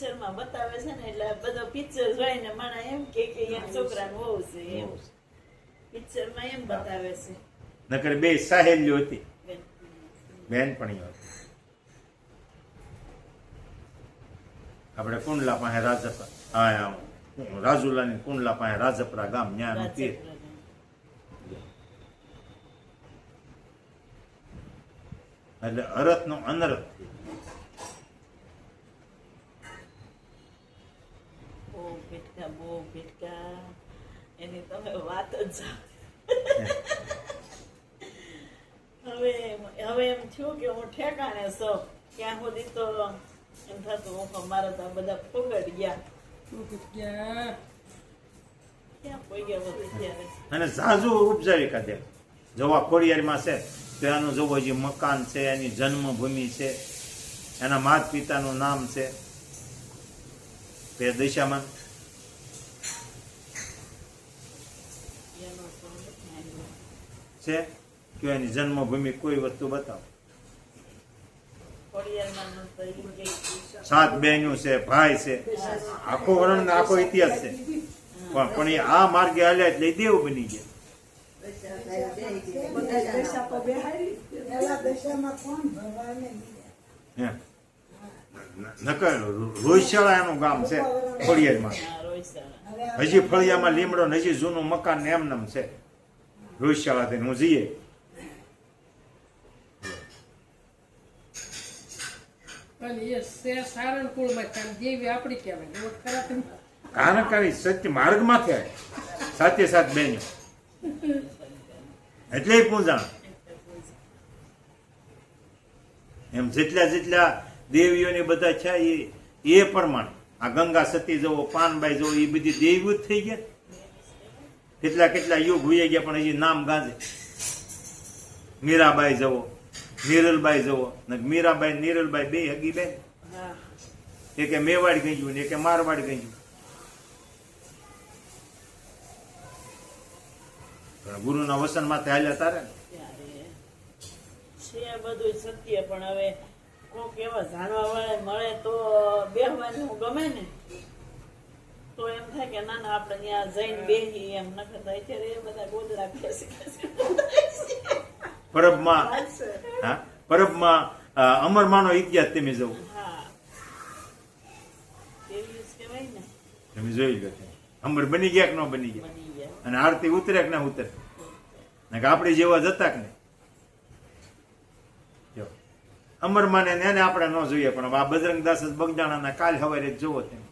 પિક્ચર માં બતાવે છે ને એટલે બધો પિક્ચર જોઈને માણા એમ કે એમ છોકરાને વહુ છે એમ પિક્ચર માં એમ બતાવે છે નકર બે સહેલીઓ હતી, બેનપણીઓ હતી. આપણે કુંડલા પાસે રાજપરા, હા રાજુલાની કુંડલા પાસે રાજપરા ગામ ન્યા પીર. એટલે અરથ નો અનરથ. બહુ ભીટકા એની તમે વાત જ હવે એમ થયું કે હું ઠેકાણે છો ક્યાં સુધી તો એમ થતું હું મારા તો બધા ફોગટ ગયા ક્યાં પોઈ ગયા બધું ત્યારે. અને ઝાઝુ ઉપજાવી કાઢે. જોવા ખોડિયારમાં છે તો એનું જોવો જે મકાન છે, એની જન્મભૂમિ છે, એના માતા પિતાનું નામ છે તે દિશામાં છે કે એની જન્મભૂમિ કોઈ વસ્તુ બતાવો. ખોડિયારમાં તો ઈ કે 7 બહેનો છે, ભાઈ છે, આખો વર્ણન આખો ઇતિહાસ છે. પણ એ આ માર્ગે હાલ્યા એટલે એ દેવ બની ગયા. નકર રોહિશાળા એનું ગામ છે ખોડિયારમાં. રોઈસાણા હજી ફળિયામાં લીમડો ને હજી જૂનું મકાન ને એમનેમ છે. રોહિશાળા થઈને હું જઈએ અને એ સારણકુળમાં કામ દેવી આપણી કહેવાય એવો ખરા તમે. કારણ કે સત્ય માર્ગમાં થાય સાચે સાથ બેન એટલે પૂજાણ. એમ જેટલા જેટલા દેવીઓને બધા છે એ પ્રમાણે આ ગંગા સતી જવો, પાનબાઈ જવો, એ બધી દેવીઓ જ થઈ ગયા. કેટલા કેટલા યુગ હોઈ ગયા પણ હજી નામ ગાજે. મીરાબાઈ જવો, નીરલબાઈ જવો, મીરાબાઈ નીરલબાઈ બે હગી બેન. હા એકે મેવાડ ગયું ને એકે મારવાડ ગયું. ગુરુના વસન માથે હાલ્યા તારે ને. ત્યારે છે બધું સત્ય પણ હવે કોક એવા જાણવા વાળા મળે તો બેહવાનું ગમે ને તો એમ થાય કે ના ના આપણે ત્યાં જઈને બેહી એમ નખર થાય. અત્યારે એ બધા ગોદડા બેસી પરબમાં હા પરબમાં અમરમાનો ઇતિહાસ તમે જવું હા તેવી જ કહેવાય ને તમે જોઈ લો. અમર બની ગયા કે ન બની ગયા, બની ગયા અને આરતી ઉતરે કે ના ઉતરે, ને કે આપણે જેવા જતા કે નહીં. જો અમરમાને એને આપણે ન જોઈએ પણ આ બજરંગદાસ બગદાણાના કાલ સવારે જ જોવો તેમ.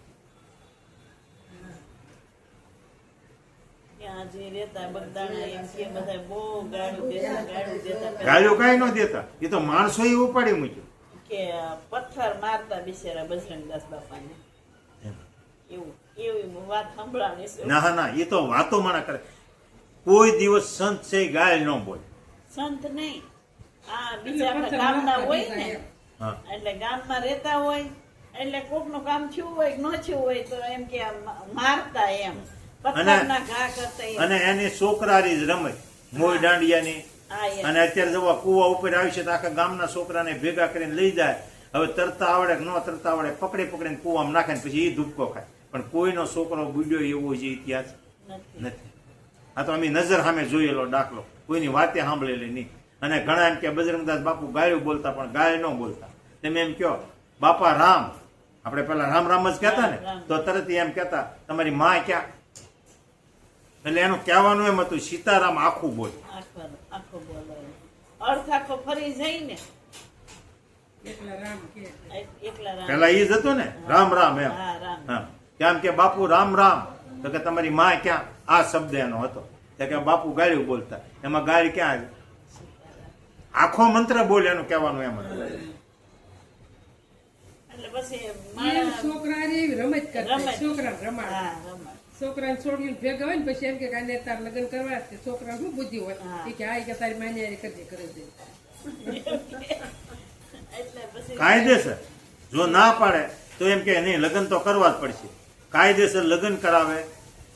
ત્યાં જે રહેતા બગદાણા એમ કે બધા બહુ ગાળું દેતા ગાળ્યો કઈ ન દેતા, એ તો માણસો એ ઉપાડી મૂક્યું. કે પથ્થર મારતા બિચારા બજરંગદાસ બાપાને એવું એવી વાત સાંભળવાની છે. ના ના એ તો વાતો માણા કરે. કોઈ દિવસ સંત છે ગાય ન બોલે. સંત નહીં આ બીજા આપણા ગામના હોય ને હા એટલે ગામમાં રહેતા હોય એટલે કોકનું કામ થયું હોય કે ન થયું હોય તો એમ કે મારતા એમ પથ્થરના ઘા કરતા એમ. અને એની છોકરારી જ રમત મોય દાંડિયાની. હા એમ. અને અત્યારે જવા કુવા ઉપર આવી છે તો આખા ગામના છોકરાને ભેગા કરીને લઈ જાય. હવે તરતા આવડે કે ન તરતા આવડે પકડી પકડીને કુવામાં નાખે ને પછી એ ધૂપકો ખાય. પણ કોઈનો છોકરો બુડ્યો એવો જે ઇતિહાસ નથી. નથી. આ તો અમે નજર સામે જોયેલો દાખલો, કોઈની વાતે સાંભળેલી નહીં. અને ઘણા એમ કે બજરંગદાસ બાપુ ગાયું બોલતા પણ ગાય ન બોલતા. તમે એમ કહો બાપા રામ, આપણે પેલા રામ રામ જ કહેતા ને, રામ. તો તરત એમ કહેતા તમારી માં ક્યાં. એટલે એનું કહેવાનું એમ હતું સીતારામ આખું બોલ. આખો બોલો અર્થ આખો ફરી જાય ને એકલા રામ કે એકલા રામ. પેલા એ જ હતું ને રામ રામ એમ. હા રામ. હા કેમ કે બાપુ રામ રામ, તો કે તમારી માં ક્યાં, આ શબ્દ એનો હતો. તો કે બાપુ ગાળ્યું બોલતા, એમાં ગાળી ક્યાં આવી? આખો મંત્ર બોલ એનું કહેવાનું એમ હતું. એટલે પછી એ માણસ છોકરાને એવી રમત કરતા, રમત. છોકરાને રમાડે. હા રમત. છોકરાને છોડીને ભેગા હોય ને પછી એમ કે કાને તાર લગ્ન કરવા છે. છોકરા શું બુદ્ધિ હોય હા. એ કે આ કે તારી માની હારે કરજે કરી દે. એટલે પછી કાયદેસર જો ના પાડે તો એમ કે નહીં લગ્ન તો કરવા જ પડશે. કાયદેસર લગ્ન કરાવે,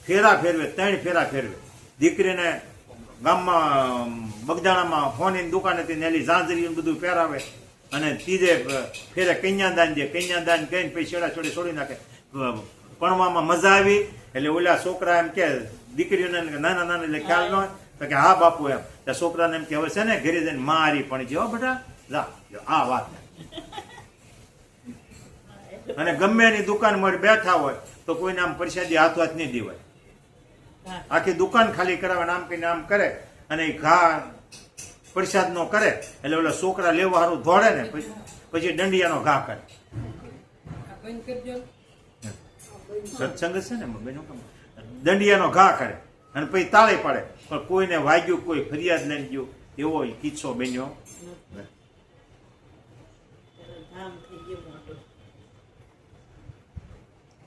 ફેરા ફેરવે, 3 ફેરા ફેરવે. દીકરીને ગામમાં બગદાણામાં ફોનની દુકાનેથી નેલી ઝાંઝરી બધું પહેરાવે, અને ત્રીજે ફેરે કન્યાદાન દે, કન્યાદાન કહીને પછી છેડા છોડી નાખે. ભણવામાં મજા આવી એટલે ઓલા છોકરા એમ કે દીકરીઓને નાના નાના એટલે ખ્યાલ ન હોય તો કે હા બાપુ એમ. ત્યાં છોકરાને એમ કે હવે છે ને ઘરે જઈને મારી પણ જો બેટા જા આ વાત. અને ગમે એની દુકાન માં બેઠા હોય તો કોઈને આમ પ્રસાદી હાથ નહીં દેવાય. આખી દુકાન ખાલી કરાવે આમ કહીને આમ કરે અને એ ઘા પ્રસાદ નો કરે એટલે ઓલા છોકરા લેવા હારું દોડે ને પછી દંડિયાનો ઘા કરે. આ બંધ કરજો ને. સત્સંગ છે ને બેનો, દંડિયાનો ઘા કરે અને પછી તાળી પડે પણ કોઈને વાગ્યું, કોઈ ફરિયાદ લઈને ગયું એવો કિસ્સો બન્યો. ધામ થઈ ગયું મોટું.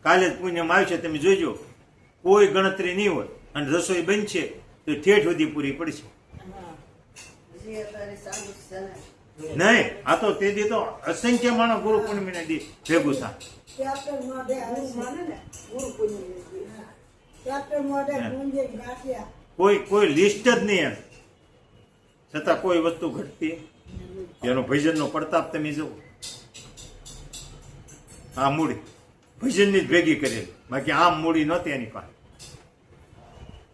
કાલે જ પુણ્યમાં આવ્યું છે, તમે જોજો કોઈ ગણતરી નહીં હોય અને રસોઈ બનશે તો ઠેઠ સુધી પૂરી પડશે. હા. નહીં આ તો તે દી તો અસંખ્ય માણસ ગુરુ પૂર્ણિમાના દી ભેગું થાય. કોઈ લિસ્ટ જ નહીં એમ છતાં કોઈ વસ્તુ ઘટતી એનો ભજનનો પ્રતાપ તમે જુઓ. આ મૂડી ભજનની જ ભેગી કરેલી, બાકી આમ મૂડી નહોતી એની પાસે.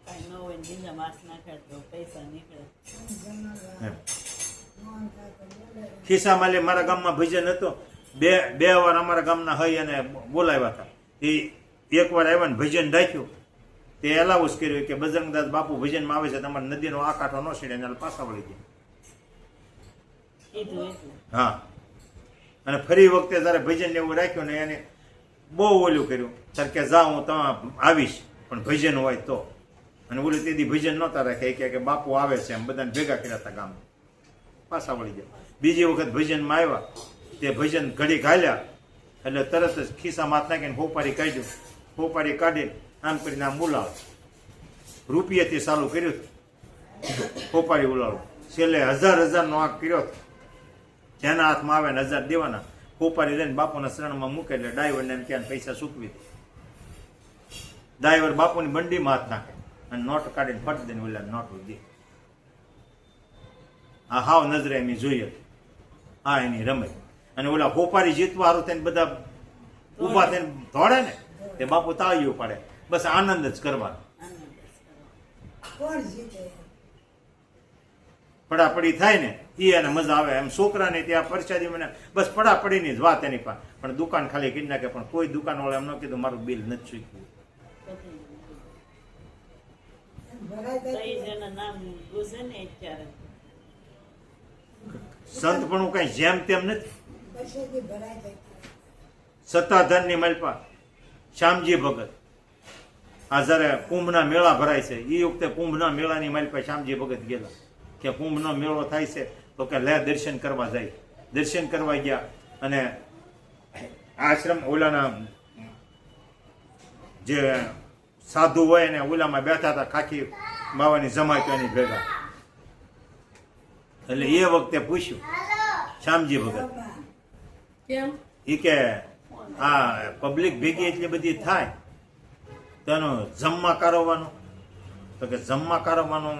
કાંઈ ન હોય ને બીજા માસ નાખે તો પૈસા નીકળે. ખિસ્સામાં લે મારા ગામમાં ભજન હતો, બે વાર અમારા ગામના હઈ અને બોલાવ્યા હતા. એ એક વાર આવ્યા ને ભજન રાખ્યું તે એલાઉસ કર્યું કે બજરંગદાસ બાપુ ભજનમાં આવે છે, તમારે નદીનો આ કાંઠો ન સીડે એને પાછા વળી ગયા. કીધું એટલે. હા, અને ફરી વખતે જયારે ભજન એવું રાખ્યું ને એને બહુ ઓલું કર્યું સર કે જા હું તમે આવીશ પણ ભજન હોય તો. અને ઓલું તેથી ભજન નહોતા રાખે કે બાપુ આવે છે એમ બધાને ભેગા કર્યા હતા ગામ, પાછા વળી ગયા. બીજી વખત ભજનમાં આવ્યા તે ભજન ઘડી ઘાલ્યા એટલે તરત જ ખિસ્સામાં હાથ નાખીને હોપારી કાઢ્યું. હોપારી કાઢીને આમ કરીને આમ બોલાવે, રૂપિયાથી ચાલુ કર્યું હોપારી બોલાવું. છેલ્લે 1000 આંક કર્યો, જેના હાથમાં આવે ને 1000 દેવાના. હોપારી લઈને બાપુના શરણમાં મૂકે એટલે ડ્રાઈવરને એમ ક્યાં પૈસા ચૂકવી દે. ડ્રાઈવર બાપુની બંડીમાં હાથ નાખે અને નોટ કાઢીને ફટ દઈને ઓલા નોટ દે. આ હાવ નજરે એમ જોઈએ હા એની રમે. અને ઓલા હોપારી જીતવા હારું થઈને બધા ઊભા થઈને દોડે ને તે બાપુ તાળીઓ પાડે, બસ આનંદ જ કરવાનો. પડાપડી થાય ને એ એને મજા આવે. એમ છોકરાને ત્યાં પરસાદી મને બસ પડાપડીની જ વાત એની પાસે. પણ દુકાન ખાલી કરી નાખે પણ કોઈ દુકાન વાળા એમ ન કીધું મારું બિલ નથી ચૂક્યું. સંત પણ કઈ જેમ તેમ નથી. સત્તાધારની માલપા શ્યામજી ભગત આ જયારે કુંભના મેળા ભરાય છે એ વખતે કુંભના મેળાની માલપા શ્યામજી ભગત ગયેલા કે કુંભનો મેળો થાય છે તો કે લે દર્શન કરવા જાય. દર્શન કરવા ગયા અને આશ્રમ ઓલાના જે સાધુ હોય ને ઓલામાં બેઠા હતા, ખાખી બાવાની જમાય તો એની ભેગા. એટલે એ વખતે પૂછ્યું શ્યામજી ભગત કેમ એ કે આ પબ્લિક ભેગી એટલી બધી થાય તો એનું જમવા કારવવાનું, તો કે જમવા કારવવાનું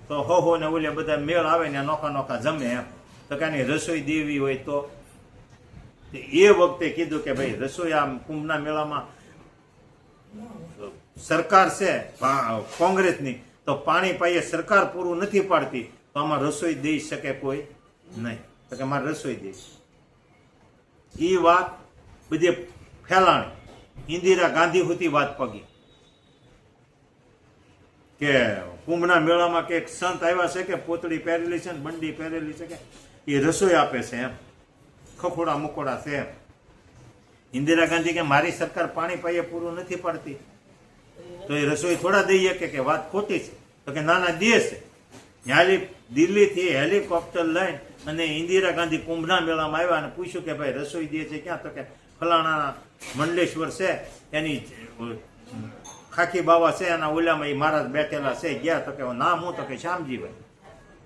તો હો ને ઓલે બધા મેળ આવે ને નોખા નોખા જમે એમ. તો કે આની રસોઈ દેવી હોય તો એ વખતે કીધું કે ભાઈ રસોઈ આમ કુંભના મેળામાં સરકાર છે કોંગ્રેસની તો પાણી પાઈએ સરકાર પૂરું નથી પાડતી તો આમાં રસોઈ દઈ શકે કોઈ નહીં. તો કે મારે રસોઈ દઈશ. એ વાત બધી ફેલાણી ઇન્દિરા ગાંધી સુધી વાત પગી કે કુંભના મેળામાં કે એક સંત આવ્યા છે કે પોતળી પહેરેલી છે ને બંડી પહેરેલી છે કે એ રસોઈ આપે છે એમ, ખખોડા મુકોડા છે એમ. ઇન્દિરા ગાંધી કે મારી સરકાર પાણી પાઈએ પૂરું નથી પાડતી તો એ રસોઈ થોડા દઈએ કે વાત ખોટી છે. તો કે નાના દેશ દિલ્હીથી હેલિકોપ્ટર લઈને અને ઇન્દિરા ગાંધી કુંભના મેળામાં આવ્યા અને પૂછ્યું કે ભાઈ રસોઈ દે છે ક્યાં? તો કે ફલાણા મંડલેશ્વર છે એની ખાખી બાવા છે એના ઓલામાં એ મહારાજ બેઠેલા છે. ગયા તો કે નામ હું? તો કે શ્યામજીભાઈ.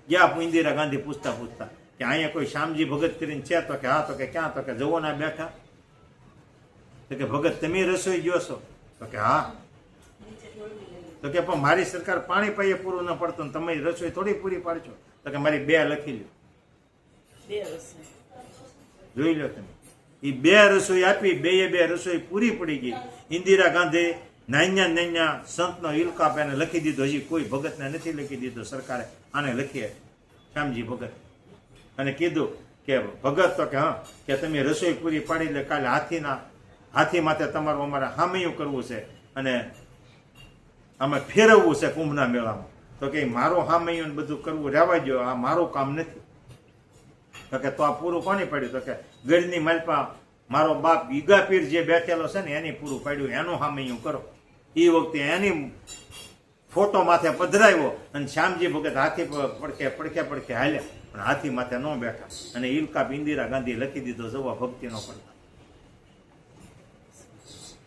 ગયા ઇન્દિરા ગાંધી પૂછતા પૂછતા કે અહીંયા કોઈ શ્યામજી ભગત કરીને છે? તો કે હા. તો કે ક્યાં? તો કે જવો ના બેઠા. તો કે ભગત તમે રસોઈ ગયો છો? તો કે હા. તો કે પણ મારી સરકાર પાણી પાઈએ પૂરું ન પડતું ને તમે રસોઈ થોડી પૂરી પાડશો? તો કે મારી 2 લખી લ્યો. જોઈ લો તમે. એ 2 રસોઈ આપી, બે રસોઈ પૂરી પડી ગઈ. ઇન્દિરા ગાંધી નાન્યા સંતનો ઇલકાપ એને લખી દીધો. હજી કોઈ ભગતને નથી લખી દીધો સરકારે, આને લખીએ શ્યામજી ભગત. અને કીધું કે ભગત તો કે હા, કે તમે રસોઈ પૂરી પાડી એટલે કાલે હાથી માથે તમારું અમારે હામૈયું કરવું છે અને અમે ફેરવવું છે કુંભના મેળામાં. તો કે મારો હામૈયું બધું કરવું રહેવા દો, આ મારું કામ નથી. તો કે તો આ પૂરું કોને પાડ્યું? તો કે ગઢની માલપા મારો બાપ ગીગા પીર જે બેઠેલો છે ને એની પૂરું પાડ્યું, એનું હામૈયું કરો. એ વખતે એની ફોટો માથે પધરાવ્યો અને શ્યામજી ભગત હાથી પડખે હાલ્યા, પણ હાથી માથે ન બેઠા. અને ઇલકાપ ઇન્દિરા ગાંધી લખી દીધો, જવા ભક્તિનો પડતા.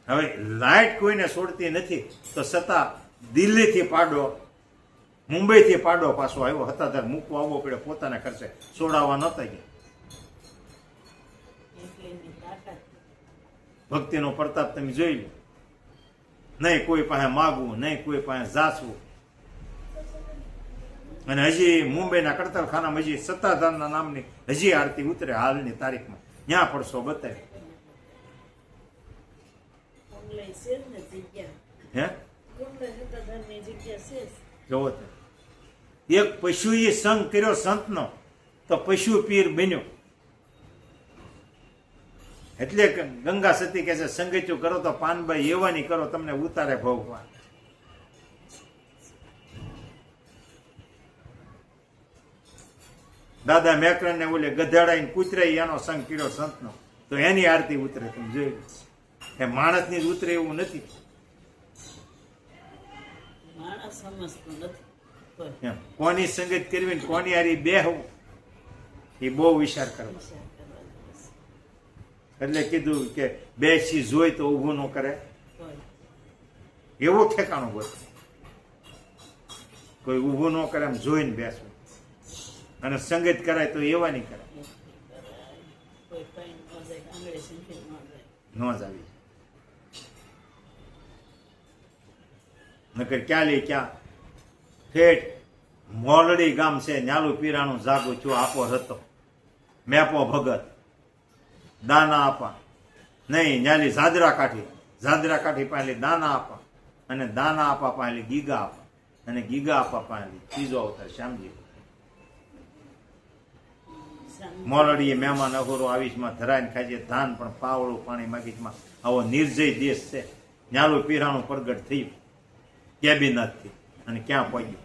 હવે લાઈટ કોઈને છોડતી નથી, તો છતાં દિલ્હીથી પાડો, મુંબઈથી પાડો પાછો આવ્યો, હતાધાર મૂકવા આવવો પડે પોતાના ખર્ચે, છોડાવવા નહોતા ગયા. ભક્તિનો પ્રતાપ તમે જોઈ લો. નહીં કોઈ પાસે માગવું, નહીં કોઈ પાસે જાચવું. અને હજી મુંબઈના કડતલખાનામાં હજી સત્તાધારના નામની હજી આરતી ઉતરે હાલની તારીખમાં. ત્યાં પડશો બતાવે. હે જોવો તો એક પશુએ સંગ કર્યો સંતનો તો પશુ પીર બન્યો. એટલે ગંગા સતી કહે છે સંગીતું કરો તો પાનભાઈ એવાની કરો, તમને ઉતારે ભગવાન. દાદા મેકરણ ને ઓલે ગધેડાઈને કૂતરાઈ એનો સંગ કર્યો સંતનો તો એની આરતી ઉતરે. તમે જોઈ એ માણસની જ ઉતરે એવું નથી. કોની સંગત કરવી ને કોની હારી બેહવું એ બહુ વિચાર કરવો. એટલે કીધું કે બેસી જોઈ તો ઊભું ન કરે, એવું ઠેકાણું હોય. કોઈ ઊભું ન કરે એમ જોઈને બેસવું. અને સંગત કરાય તો એવા નહીં કરાય, ન જ આવી. નકર ક્યાં લે ક્યાં ઠેઠ મોલડી ગામ છે, ન્યાલું પીરાણું જાગું છું આપો હતો મેપો ભગત દાના આપા. નહીં ન્યાલી ઝાદરા કાઠી પાસેલી દાના આપા, અને દાના આપા પાસેલી ગીગા આપા, અને ગીગા આપા પાસેલી ત્રીજો અવતાર શ્યામજી. મોલડીએ મહેમાન અઘોરો આવીશમાં ધરાઈને ખાય છે ધાન, પણ પાવળું પાણી માગીશમાં. આવો નિર્જય દેશ છે. ન્યાલું પીરાણું પ્રગટ થયું કેબિનથી, અને ક્યાં પહોંચ્યું?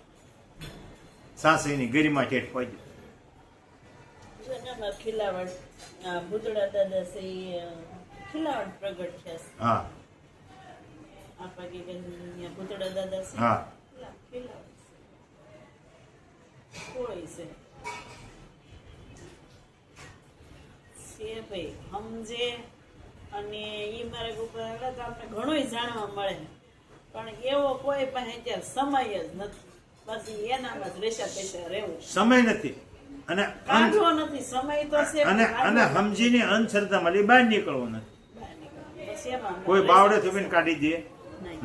સાસરીની ગરિમા ઠેઠ પહોંચ્યું. ખીલાવડ ભૂતળા દાદા છે ખીલાવડ પ્રગટ છે. હા ભૂતળા દાદા છે. હા કોઈ છે ભાઈ સમજે, અને ઈ મારે ઉપર આપણે ઘણું જાણવા મળે, પણ એવો કોઈ પાસે અત્યારે સમય જ નથી. પછી એનામાં જ રેશા પેશા રહેવું. સમય નથી અને કાઢવો નથી, સમય તો છે અને સમજીને અંધશ્રદ્ધામાં બહાર નીકળવો નથી. પછી એમાં કોઈ બાવડે થઈને કાઢી દે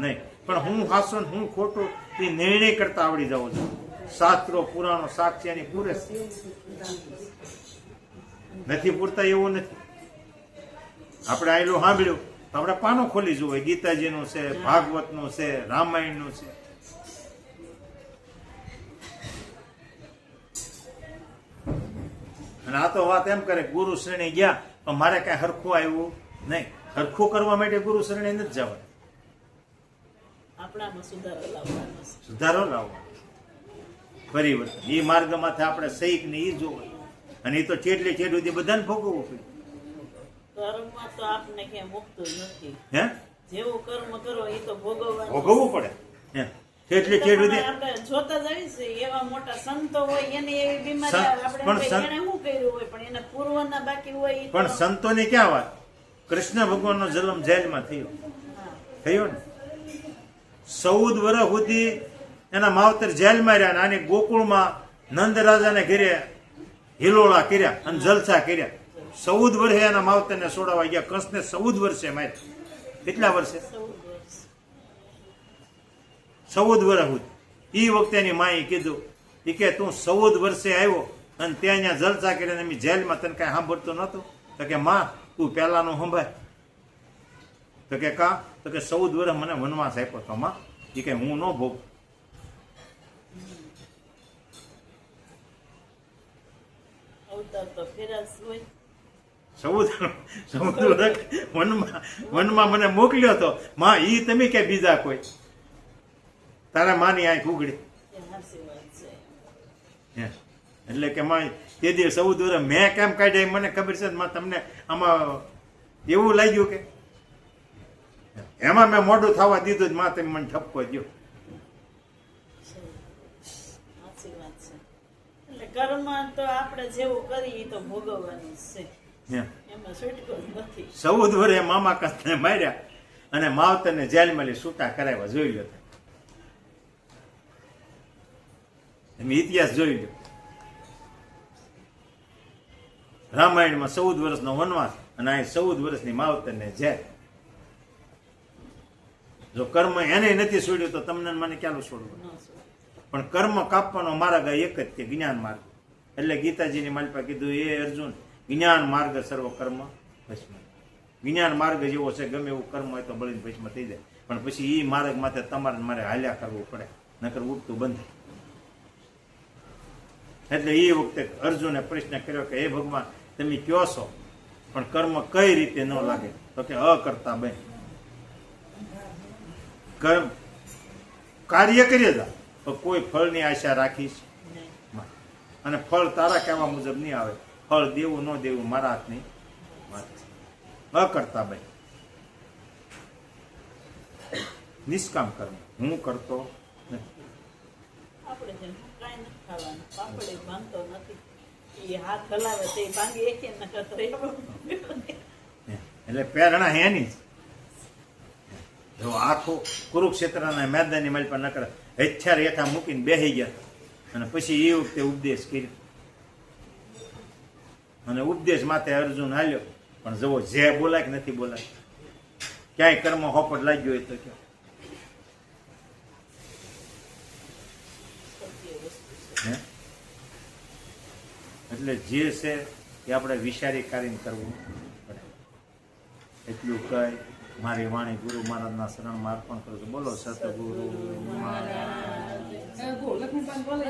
નહીં, પણ હું હાસો ને હું ખોટું એ નિર્ણય કરતા આવડી જાઉં છું. શાસ્ત્રો પુરાણો સાક્ષી એની પૂરે નથી પૂરતા એવું નથી. આપણે આયલું સાંભળ્યું તો આપણે પાનો ખોલી જોવે. ગીતાજીનું છે, ભાગવતનું છે, રામાયણનું છે. અને આ તો વાત એમ કરે ગુરુ શ્રેણી ગયા પણ મારે કઈ હરખું આવ્યું નહીં. હરખું કરવા માટે ગુરુ શ્રેણી નથી જવા, આપણામાં સુધારો લાવવાનો, પરિવર્તન. એ માર્ગમાંથી આપણે સહીક ને એ જોવે, અને એ તો છેટલે છેટ સુધી બધાને ભોગવવું પડે. કર્મમાં તો આપને ક્યાં મુકતું નથી. હે જેવું કર્મ કરો એ તો ભોગવવાનું પડે. છેટલે છેટ સુધી આપણે જોતા જઈએ છે એવા મોટા સંતો હોય એની એવી બીમારી આપણે એને શું કર્યું હોય પણ એના પૂર્વના બાકી હોય. પણ સંતોની ક્યાં વાત? કૃષ્ણ ભગવાનનો જન્મ જેલમાં થયો ને. 14 વર્ષ સુધી એના માવતર જેલમાં રહ્યા, અને ગોકુળમાં નંદ રાજાને ઘરે હિલોળા કર્યા અને જલસા કર્યા. 14 વર્ષે એના માવતરને છોડાવવા ગયા. કંસને 14 વર્ષે માર્યા. કેટલા વર્ષે? 14 વર્ષ સુધી. એ વખતે એની માએ કીધું કે તું 14 વર્ષે આવ્યો અને ત્યાં જલસા કરીને જેલમાં તને કઈ સાંભળતો નતો, તો કે માં તું પહેલાનો સંભાળ. તો કે કા? તો કે 14 વર્ષ મને વનવાસ આપ્યો તો માં, એ કે હું ન ભોગ. અવતાર તો ફેરા જ હોય. 14 વર્ષ વનમાં મને મોકલ્યો તો માં, ઈ તમે કે બીજા કોઈ? તારા માની આંખ ઉઘડી. એ હાચી વાત છે. હે. એટલે કે માં તે દિવસ 14 વર્ષ મેં કેમ કાઢ્યા મને ખબર છે. માં તમને આમાં એવું લાગ્યું કે એમાં મેં મોઢું થવા દીધું જ, માં તમે મને ઠપકો દો. સાચી વાત છે. એટલે કર્મ તો આપણે જેવું કરીએ એ તો ભોગવવાનું જ છે, હે. એમાં છૂટકો જ નથી. 14 વર્ષે મામા કાસ્તને માર્યા અને માવતરને જેલમાં લઈ છૂટા કરાવ્યા. જોઈ લો તમે ઇતિહાસ જોઈ લો. રામાયણમાં 14 વર્ષનો વનવાસ અને અહીં 14 વર્ષની માવતરને જેલ. જો કર્મ એને નથી છોડ્યું તો તમને ને મને ક્યાં છોડવું? ન છૂટે. પણ કર્મ કાપવાનો માર્ગ એક જ છે, જ્ઞાન માર્ગ. એટલે ગીતાજીની માલિપા કીધું, એ અર્જુન જ્ઞાન માર્ગ સર્વ કર્મ ભસ્મ. જ્ઞાન માર્ગ જેવો છે, ગમે એવું કર્મ હોય તો બળીને ભસ્મ થઈ જાય. પણ પછી એ માર્ગ માથે તમારે મારે હાલ્યા કરવું પડે, નકર ઉઠતું બંધ. એટલે એ વખતે અર્જુને પ્રશ્ન કર્યો કે હે ભગવાન તમે કયો છો, પણ કર્મ કઈ રીતે ન લાગે? તો કે અકર્તા બન. કર્મ કાર્ય કરી જા તો કોઈ ફળની આશા રાખીશ નહીં. અને ફળ તારા કહેવા મુજબ નહીં આવે. ફળ દેવું ન દેવું મારા હાથની વાત છે. અકર્તા બન. નિષ્કામ કર્મ હું કરતો નથી. આપણે જેમ કાંઈ નથી ખાવાનું, પાપડી ભાંગતો નથી. એ હાથ હલાવે તે ભાંગી એકે ન કરતો એવું. એટલે પ્રેરણા હેની જ. જો આખો કુરુક્ષેત્રના મેદાનની માલ પર નકર હથિયાર હેઠા મૂકીને બેસી ગયા અને પછી એ વખતે ઉપદેશ કર્યો અને ઉપદેશ માથે અર્જુન હાલ્યો. પણ જુઓ જે બોલાય કે નથી બોલાય, ક્યાંય કર્મ હોપટ લાગ્યો હોય તો ક્યાં. સત્ય વસ્તુ છે. હે? એટલે જે છે એ આપણે વિચારી કરીને કરવું પડે. એટલું કહી મારી વાણી ગુરુ મહારાજના શરણમાં અર્પણ કરું છું. બોલો સતગુરુ મહારાજ. લક્ષ્મીપાન બોલે